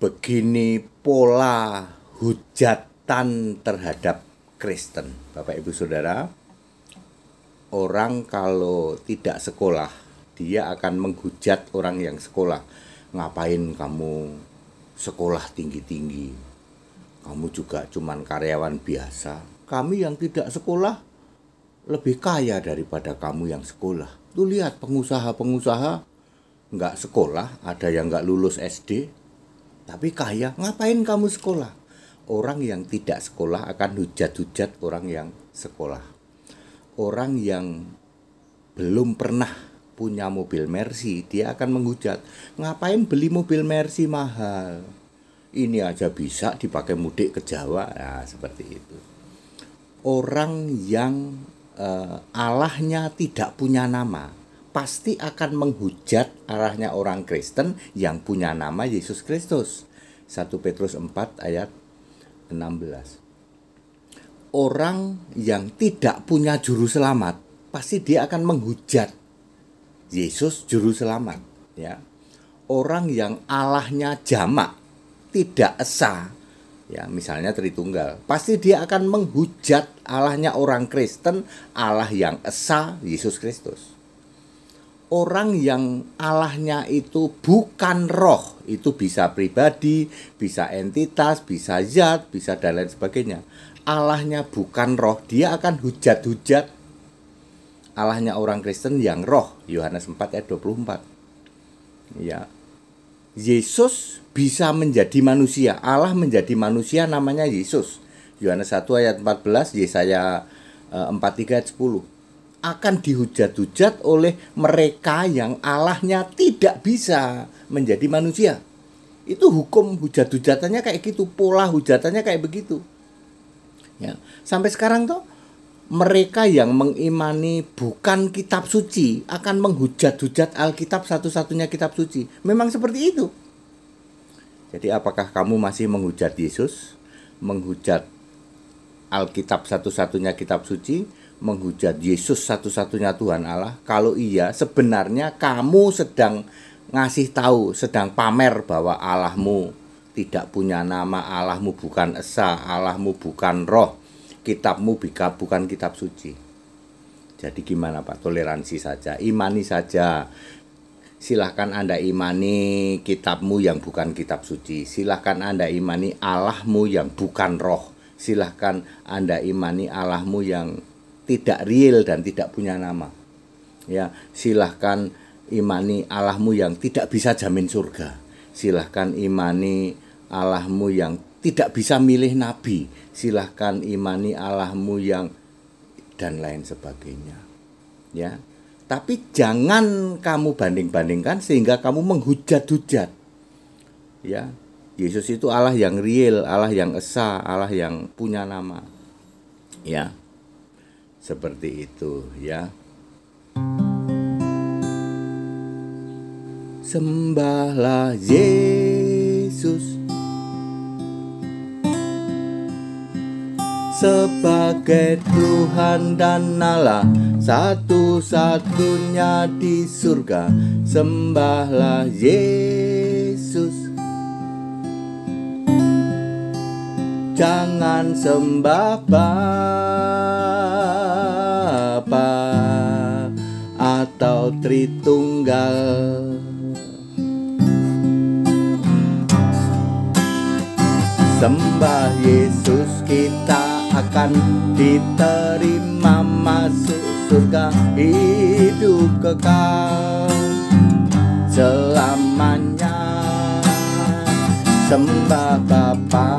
begini pola hujatan terhadap Kristen. Bapak Ibu Saudara, orang kalau tidak sekolah, dia akan menghujat orang yang sekolah. Ngapain kamu sekolah tinggi-tinggi? Kamu juga cuman karyawan biasa. Kami yang tidak sekolah lebih kaya daripada kamu yang sekolah. Tuh lihat pengusaha-pengusaha nggak sekolah, ada yang nggak lulus SD, tapi kaya. Ngapain kamu sekolah? Orang yang tidak sekolah akan hujat-hujat orang yang sekolah. Orang yang belum pernah punya mobil Mercy, dia akan menghujat. Ngapain beli mobil Mercy mahal? Ini aja bisa dipakai mudik ke Jawa. Nah, seperti itu. Orang yang Allahnya tidak punya nama, pasti akan menghujat arahnya orang Kristen yang punya nama Yesus Kristus. 1 Petrus 4 ayat 16. Orang yang tidak punya juru selamat, pasti dia akan menghujat Yesus juru selamat, ya. Orang yang Allahnya jamak, tidak esa, ya, misalnya Tritunggal, pasti dia akan menghujat Allahnya orang Kristen, Allah yang esa, Yesus Kristus. Orang yang Allahnya itu bukan roh, itu bisa pribadi, bisa entitas, bisa zat, bisa dan lain sebagainya. Allahnya bukan roh, dia akan hujat-hujat Allahnya orang Kristen yang roh. Yohanes 4 ayat 24. Ya. Yesus bisa menjadi manusia, Allah menjadi manusia, namanya Yesus. Yohanes 1 ayat 14, Yesaya 43 ayat 10. Akan dihujat-hujat oleh mereka yang Allahnya tidak bisa menjadi manusia. Itu hukum hujat-hujatannya kayak gitu, pola hujatannya kayak begitu. Ya, sampai sekarang tuh mereka yang mengimani bukan kitab suci akan menghujat-hujat Alkitab, satu-satunya kitab suci. Memang seperti itu. Jadi apakah kamu masih menghujat Yesus, menghujat Alkitab, satu-satunya kitab suci, menghujat Yesus, satu-satunya Tuhan Allah? Kalau iya, sebenarnya kamu sedang ngasih tahu, sedang pamer bahwa Allahmu tidak punya nama, Allahmu bukan esa, Allahmu bukan roh, kitabmu bukan kitab suci. Jadi gimana Pak? Toleransi saja, imani saja. Silahkan Anda imani kitabmu yang bukan kitab suci. Silahkan Anda imani Allahmu yang bukan roh. Silahkan Anda imani Allahmu yang tidak real dan tidak punya nama. Ya, silahkan imani Allahmu yang tidak bisa jamin surga. Silahkan imani Allahmu yang tidak bisa milih nabi. Silahkan imani Allahmu yang dan lain sebagainya. Ya. Tapi jangan kamu banding-bandingkan sehingga kamu menghujat-hujat. Ya. Yesus itu Allah yang real, Allah yang esa, Allah yang punya nama. Ya. Seperti itu, ya. Sembahlah Yesus sebagai Tuhan dan Allah satu-satunya di surga. Sembahlah Yesus, jangan sembah Bapa atau Tritunggal. Sembah Yesus, kita akan diterima masuk surga, hidup kekal selamanya. Sembah Bapa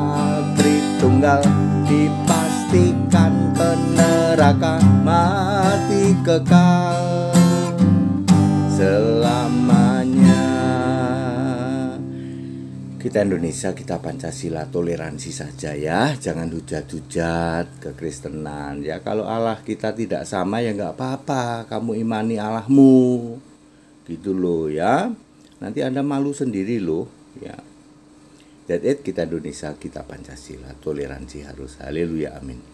Tritunggal, dipastikan ke neraka, mati kekal selamanya. Kita Indonesia, kita Pancasila, toleransi saja ya, jangan hujat-hujat kekristenan ya. Kalau Allah kita tidak sama ya nggak apa-apa, kamu imani Allahmu, gitu loh ya. Nanti Anda malu sendiri loh ya. That's it, kita Indonesia, kita Pancasila, toleransi harus. Haleluya, amin.